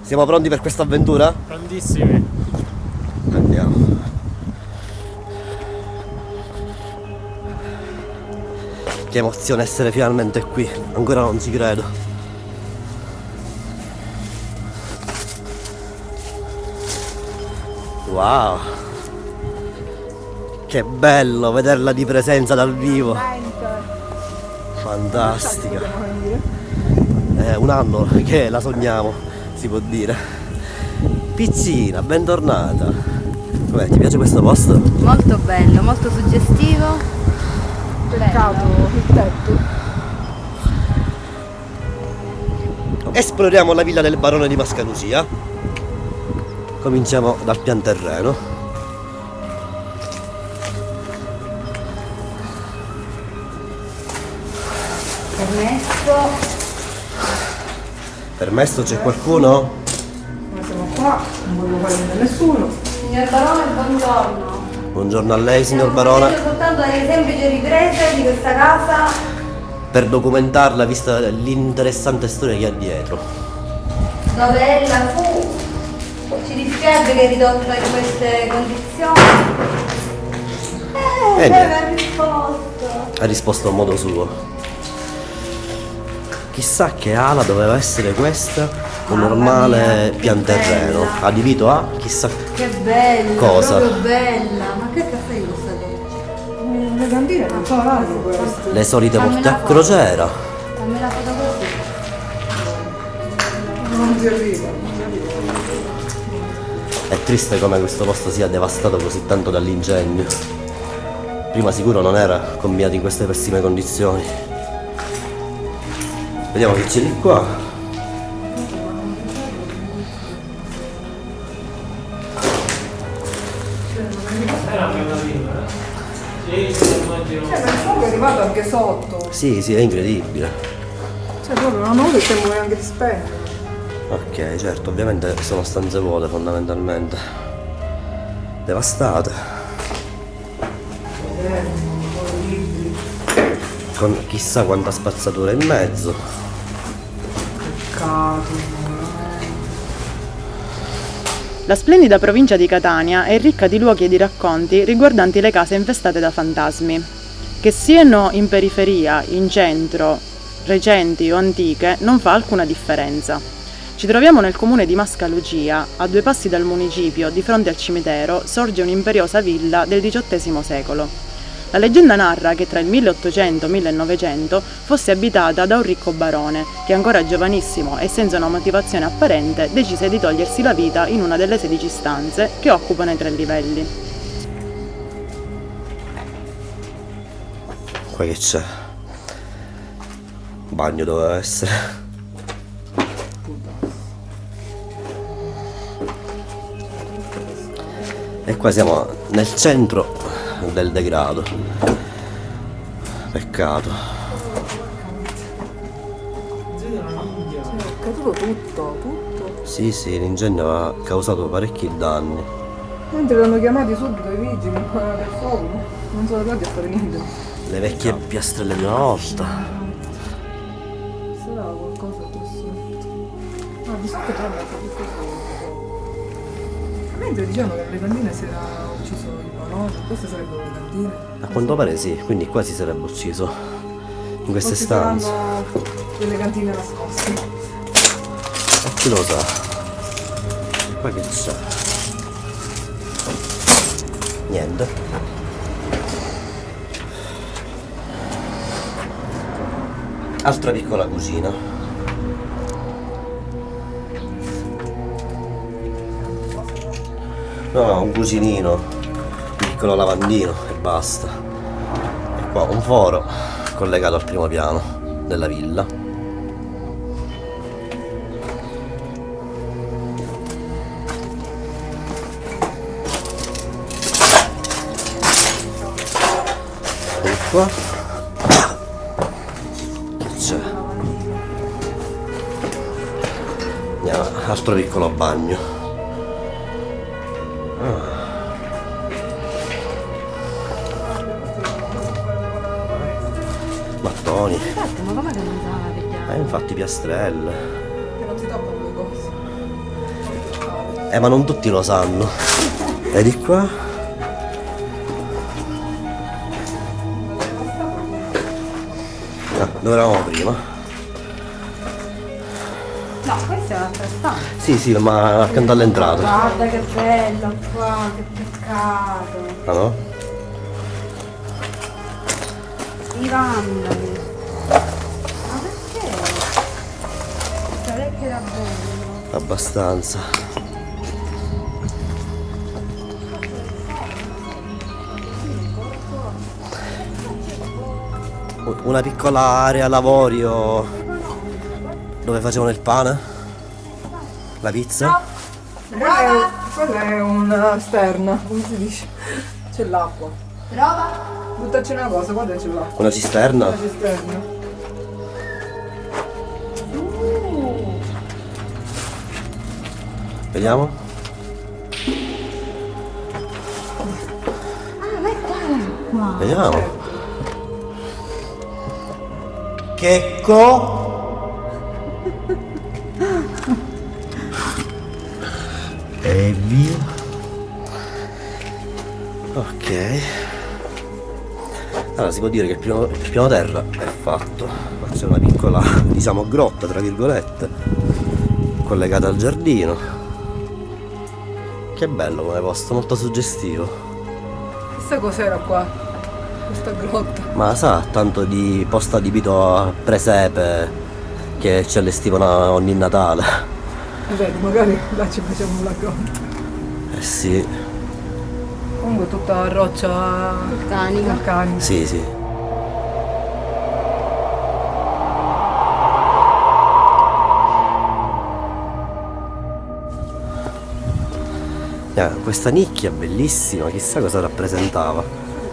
Siamo pronti per questa avventura? Grandissimi. Andiamo. Che emozione essere finalmente qui. Ancora non ci credo. Wow. Che bello vederla di presenza dal vivo. Fantastica. È un anno che la sogniamo, si può dire. Piccina, bentornata. Com'è, ti piace questo posto? Molto bello, molto suggestivo. Peccato il tetto. Esploriamo la villa del barone di Mascalucia. Cominciamo dal pian terreno. Permesso. Permesso, c'è qualcuno? Noi siamo qua, non voglio fare niente a nessuno. Signor Barone, buongiorno. Buongiorno a lei, signor Stiamo barone. facendo soltanto delle semplici riprese di questa casa. Per documentarla, vista l'interessante storia che ha dietro. Dove ella fu. Ci dispiace che è ridotta in queste condizioni. niente. Ha risposto. Ha risposto a modo suo. Chissà che ala doveva essere questa, un Mamma normale mia, che pian terreno. bella. Adibito a chissà Che bella, cosa. proprio bella. Ma che caffè è questa dolce? Le cantine non sono radio queste. le solite Fammi porte la a foto. crociera. Fammi la foto così. Non si arriva. È triste come questo posto sia devastato così tanto dall'incendio. Prima sicuro non era combinato in queste pessime condizioni. Vediamo che c'è di qua. Era una villa, eh? Sì, immagino. Ma il fuoco è arrivato anche sotto. Sì, sì, è incredibile. Cioè proprio non ho avuto il tempo neanche di spegnere. Ok, certo, ovviamente sono stanze vuote fondamentalmente. Devastate. Orribili. Con chissà quanta spazzatura in mezzo. Peccato. La splendida provincia di Catania è ricca di luoghi e di racconti riguardanti le case infestate da fantasmi. Che siano in periferia, in centro, recenti o antiche, non fa alcuna differenza. Ci troviamo nel comune di Mascalucia, a 2 passi dal municipio, di fronte al cimitero, sorge un'imperiosa villa del XVIII secolo. La leggenda narra che tra il 1800 e il 1900 fosse abitata da un ricco barone che, ancora giovanissimo e senza una motivazione apparente, decise di togliersi la vita in una delle 16 stanze che occupano i 3 livelli. Qua che c'è? Bagno doveva essere. E qua siamo nel centro del degrado. Peccato. È caduto tutto. Sì, sì, l'incendio ha causato parecchi danni. Mentre l'hanno chiamati subito i vigili per fuoco. Non sono arrivati a fare niente. Le vecchie piastrelle di una volta. Sarà qualcosa addosso. Ah, di sotto già mi ha fatto questo. Mentre dicevano che le cantine si era ucciso il barone, queste sarebbero le cantine. A quanto pare sì, quindi qua si sarebbe ucciso. In queste O ci stanze. saranno delle cantine nascoste. E chi lo sa? Qua che c'è? Niente. Altra piccola cucina. No, un cucinino, un piccolo lavandino e basta. E qua un foro collegato al primo piano della villa. E qua che c'è? Andiamo, altro piccolo bagno. Mattoni. Infatti, ma come che non sa pigliare? Infatti piastrelle. Che non si toccano le cose. Ma non tutti lo sanno. E di qua? Ah, dove eravamo prima? No, questa è un'altra stanza. Sì, ma accanto all'entrata. Guarda che bella qua, che peccato. Ah no? I vandali. Ma perché? Sarei che era bello. Abbastanza. Una piccola area lavori o dove facevano il pane? La pizza? Quella è una sterna, come si dice? C'è l'acqua. Prova. Buttaci una cosa, guarda c'è l'acqua. Una cisterna? Una cisterna. Vediamo? Ah, vai qua. Vediamo. Checco. E via. Ok. Allora si può dire che il piano terra è fatto. Qua c'è una piccola, diciamo, grotta, tra virgolette, collegata al giardino. Che bello come posto, molto suggestivo. Chissà cos'era qua, questa grotta. Ma sa tanto di posto adibito a presepe che ci allestivano ogni Natale. Vedi, magari là ci facciamo la grotta. Eh sì, Comunque è tutta roccia Vulcanica. vulcanica. sì, sì. Questa nicchia bellissima, chissà cosa rappresentava.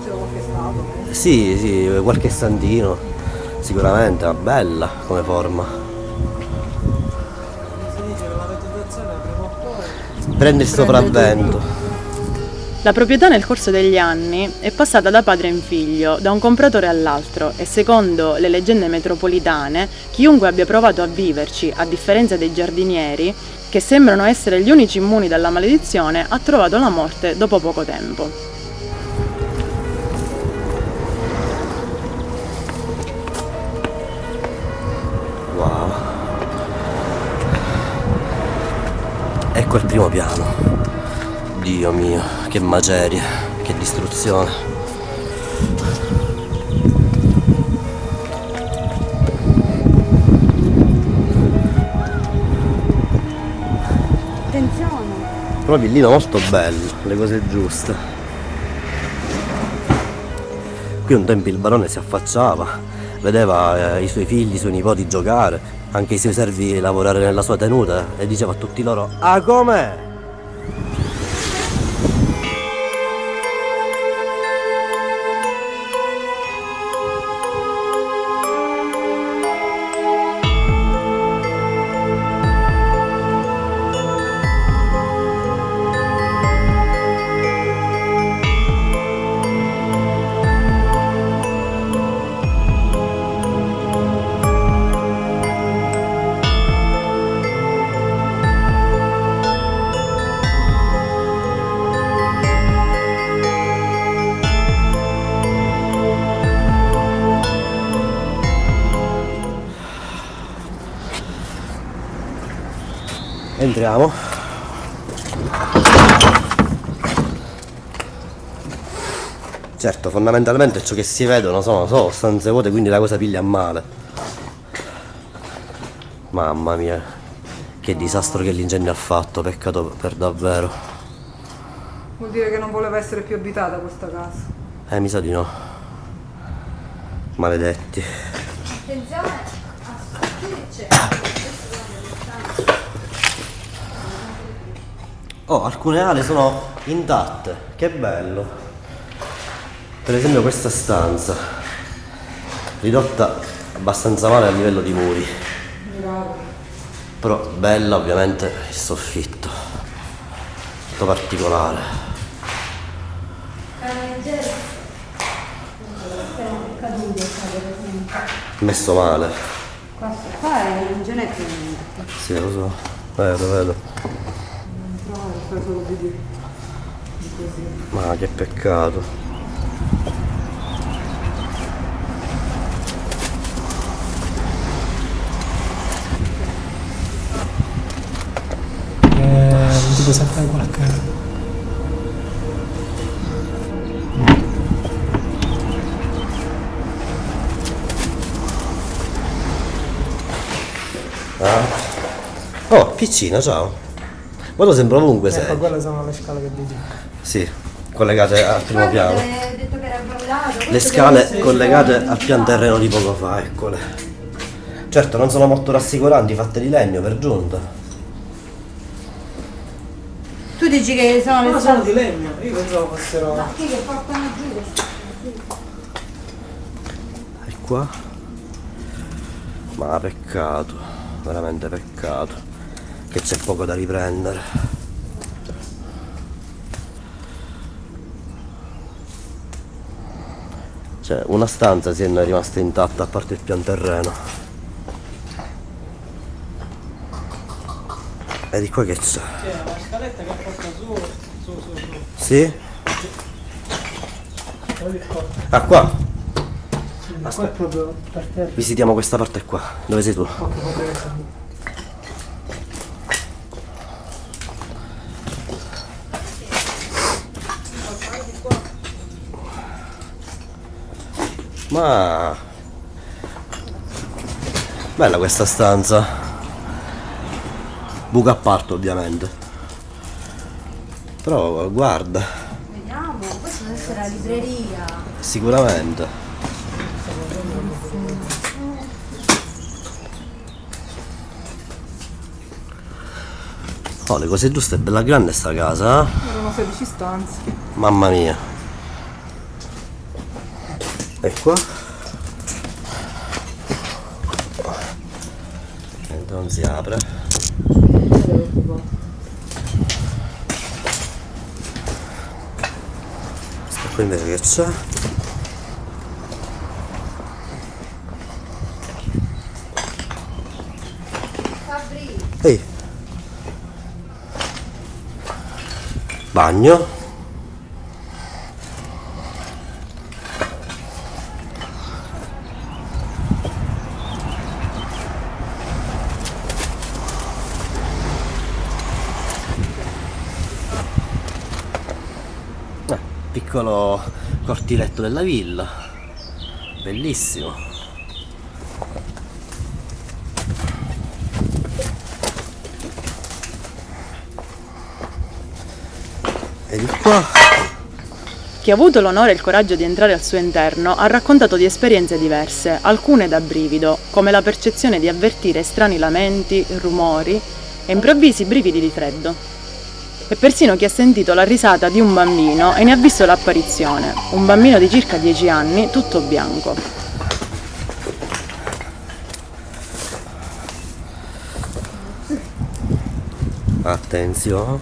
C'era qualche statua. Sì, sì, qualche santino, sicuramente, ma bella come forma. Si dice che la vegetazione prima o poi Prende il sopravvento. La proprietà nel corso degli anni è passata da padre in figlio, da un compratore all'altro e secondo le leggende metropolitane, chiunque abbia provato a viverci, a differenza dei giardinieri, che sembrano essere gli unici immuni dalla maledizione, ha trovato la morte dopo poco tempo. Wow. Ecco il primo piano. Dio mio, che macerie, che distruzione. Attenzione. Però villino molto bello, le cose giuste. Qui un tempo il barone si affacciava, vedeva i suoi figli, i suoi nipoti giocare, anche i suoi servi lavorare nella sua tenuta e diceva a tutti loro: "Ah, com'è?" Entriamo. Certo, fondamentalmente ciò che si vedono sono stanze vuote, quindi la cosa piglia a male. Mamma mia, che disastro che l'incendio ha fatto, peccato per davvero. Vuol dire che non voleva essere più abitata questa casa. Mi sa di no. Maledetti. Attenzione. Qui c'è. Oh, alcune ale sono intatte, che bello. Per esempio questa stanza, ridotta abbastanza male a livello di muri. Però bella ovviamente il soffitto, tutto particolare. Messo male. Questo qua non ce n'è più niente. Sì, lo so. Vedo. cioè solo di così. Ma che peccato. Non ti puoi saltare qualche... Oh, piccina, ciao. Guarda, sembra ovunque sei. Ecco, quelle sono le scale che dici. Sì, collegate al primo piano. Hai detto che era crollato. Le scale collegate al pian terreno di poco fa, eccole. Certo, non sono molto rassicuranti, fatte di legno per giunta. Tu dici che sono le Ma sono di legno, io pensavo fossero... Ma che portano giù? E qua? Ma peccato, veramente peccato, che c'è poco da riprendere. Cioè, una stanza sì è rimasta intatta a parte il pian terreno. E di qua che c'è? C'è la scaletta che porta su. Sì? Vedi qua. Ah, qua? Qua è proprio per terra. Visitiamo questa parte qua. Dove sei tu? Ma... bella questa stanza. Buca a parte ovviamente. Però guarda, Vediamo, questa deve essere la libreria. sicuramente. Oh, le cose giuste, è bella grande sta casa, eh? Erano 16 stanze. Mamma mia. E qua? Non si apre. Sta qui invece che c'è? Fabri, Ehi. Bagno. Piccolo cortiletto della villa, bellissimo. E di qua? Chi ha avuto l'onore e il coraggio di entrare al suo interno ha raccontato di esperienze diverse, alcune da brivido, come la percezione di avvertire strani lamenti, rumori e improvvisi brividi di freddo. E persino chi ha sentito la risata di un bambino e ne ha visto l'apparizione, un bambino di circa 10 anni, tutto bianco. Attenzione,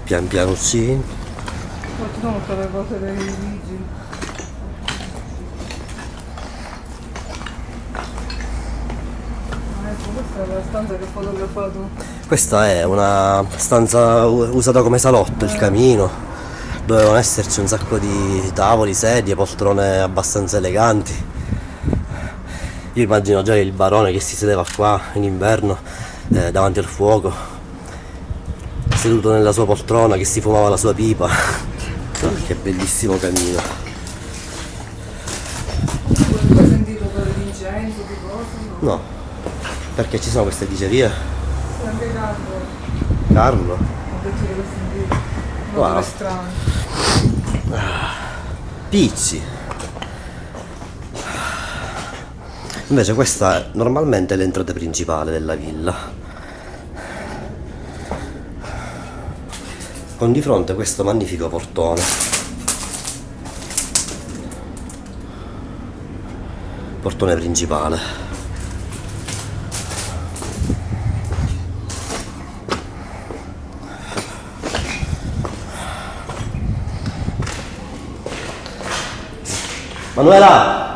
pian pianuccino. Ma ci sono tutte le cose dei vigili. Ah, ecco, questa è la stanza che ho fotografato. Questa è una stanza usata come salotto, il camino. Dovevano esserci un sacco di tavoli, sedie, poltrone abbastanza eleganti. Io immagino già il barone che si sedeva qua in inverno davanti al fuoco, seduto nella sua poltrona, che si fumava la sua pipa. Oh, che bellissimo camino. Hai sentito per l'incenso, di cose? No. No, perché ci sono queste dicerie? Sì, anche Carlo. Carlo? Ho detto che l'ho sentito. Wow. Wow. È strano. Pizzi. Invece questa normalmente è l'entrata principale della villa, con di fronte questo magnifico portone. Portone principale. Manuela!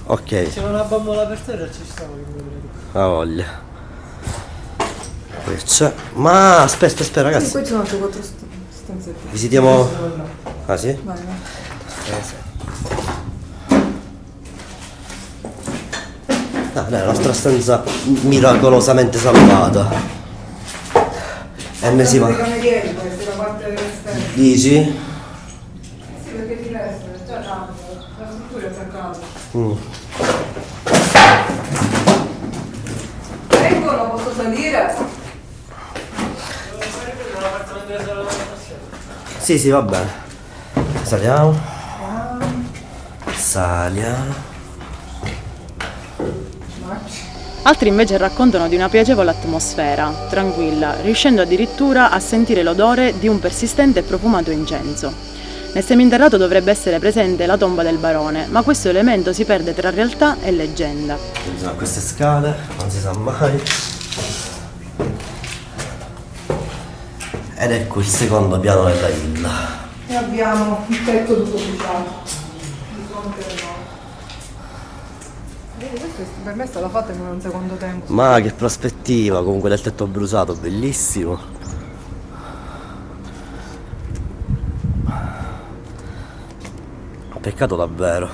Ok, C'è una bambola per terra e ci stavo in vedo. la voglia. Qui c'è. Ma aspetta Sì, ragazzi. poi ci sono altre 4 stanzette. Visitiamo. Ah sì? Vai, vai. Ah, dai, la nostra stanza miracolosamente salvata. Ennesima. I camerieri, questa è la parte esterna. Dici? Sì, perché è diverso, è già tanto. La struttura è attaccata. Vengono, posso salire? Sì, va bene. Saliamo. Saliamo. Altri invece raccontano di una piacevole atmosfera, tranquilla, riuscendo addirittura a sentire l'odore di un persistente e profumato incenso. Nel seminterrato dovrebbe essere presente la tomba del barone, ma questo elemento si perde tra realtà e leggenda. Bisogna queste scale, non si sa mai. Ed ecco il secondo piano della villa. E abbiamo il tetto tutto bruciato. Di fronte al no. Vedi, questo per me è stata fatta in un secondo tempo. Ma che prospettiva, comunque del tetto bruciato, bellissimo. Peccato davvero.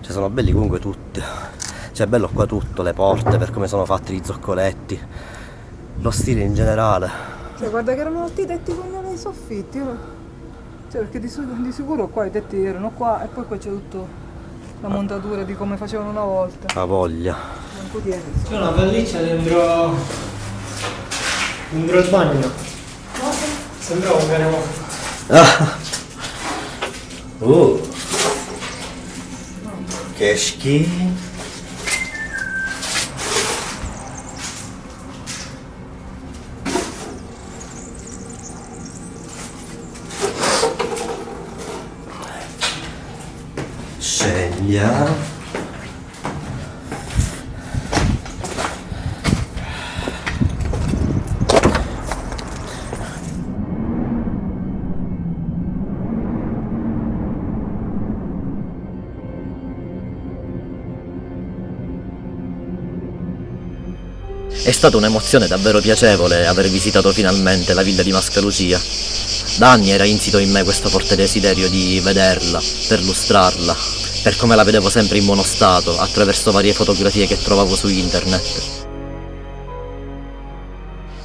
Cioè sono belli comunque tutti. Cioè è bello qua tutto, le porte, per come sono fatti gli zoccoletti. Lo stile in generale. Cioè, guarda che erano tutti i tetti con i soffitti. Cioè, perché di sicuro qua i tetti erano qua e poi c'è tutto la montatura di come facevano una volta. La voglia. Manco tieni. C'è una pelliccia dentro il bagno. Sembrava un cane morto. Ah. Che schifo. Scegliamo. È stata un'emozione davvero piacevole aver visitato finalmente la villa di Mascalucia. Da anni era insito in me questo forte desiderio di vederla, perlustrarla, per come la vedevo sempre in buono stato, attraverso varie fotografie che trovavo su internet.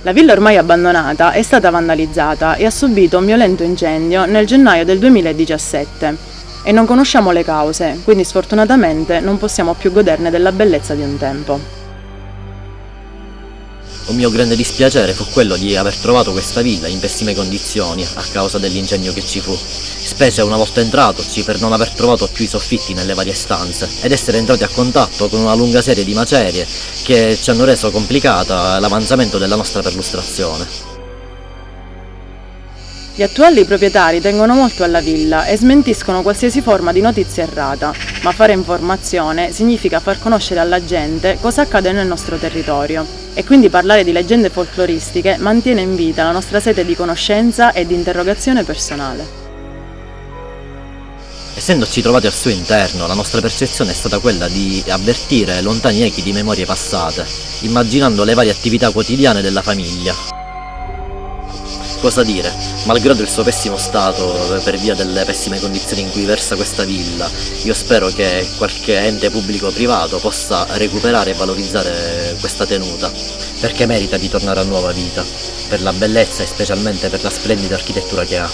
La villa ormai abbandonata è stata vandalizzata e ha subito un violento incendio nel gennaio del 2017 e non conosciamo le cause, quindi sfortunatamente non possiamo più goderne della bellezza di un tempo. Un mio grande dispiacere fu quello di aver trovato questa villa in pessime condizioni a causa dell'incendio che ci fu, specie una volta entratoci per non aver trovato più i soffitti nelle varie stanze ed essere entrati a contatto con una lunga serie di macerie che ci hanno reso complicata l'avanzamento della nostra perlustrazione. Gli attuali proprietari tengono molto alla villa e smentiscono qualsiasi forma di notizia errata, ma fare informazione significa far conoscere alla gente cosa accade nel nostro territorio e quindi parlare di leggende folcloristiche mantiene in vita la nostra sete di conoscenza e di interrogazione personale. Essendoci trovati al suo interno, la nostra percezione è stata quella di avvertire lontani echi di memorie passate, immaginando le varie attività quotidiane della famiglia. Cosa dire? Malgrado il suo pessimo stato, per via delle pessime condizioni in cui versa questa villa, io spero che qualche ente pubblico o privato possa recuperare e valorizzare questa tenuta, perché merita di tornare a nuova vita, per la bellezza e specialmente per la splendida architettura che ha.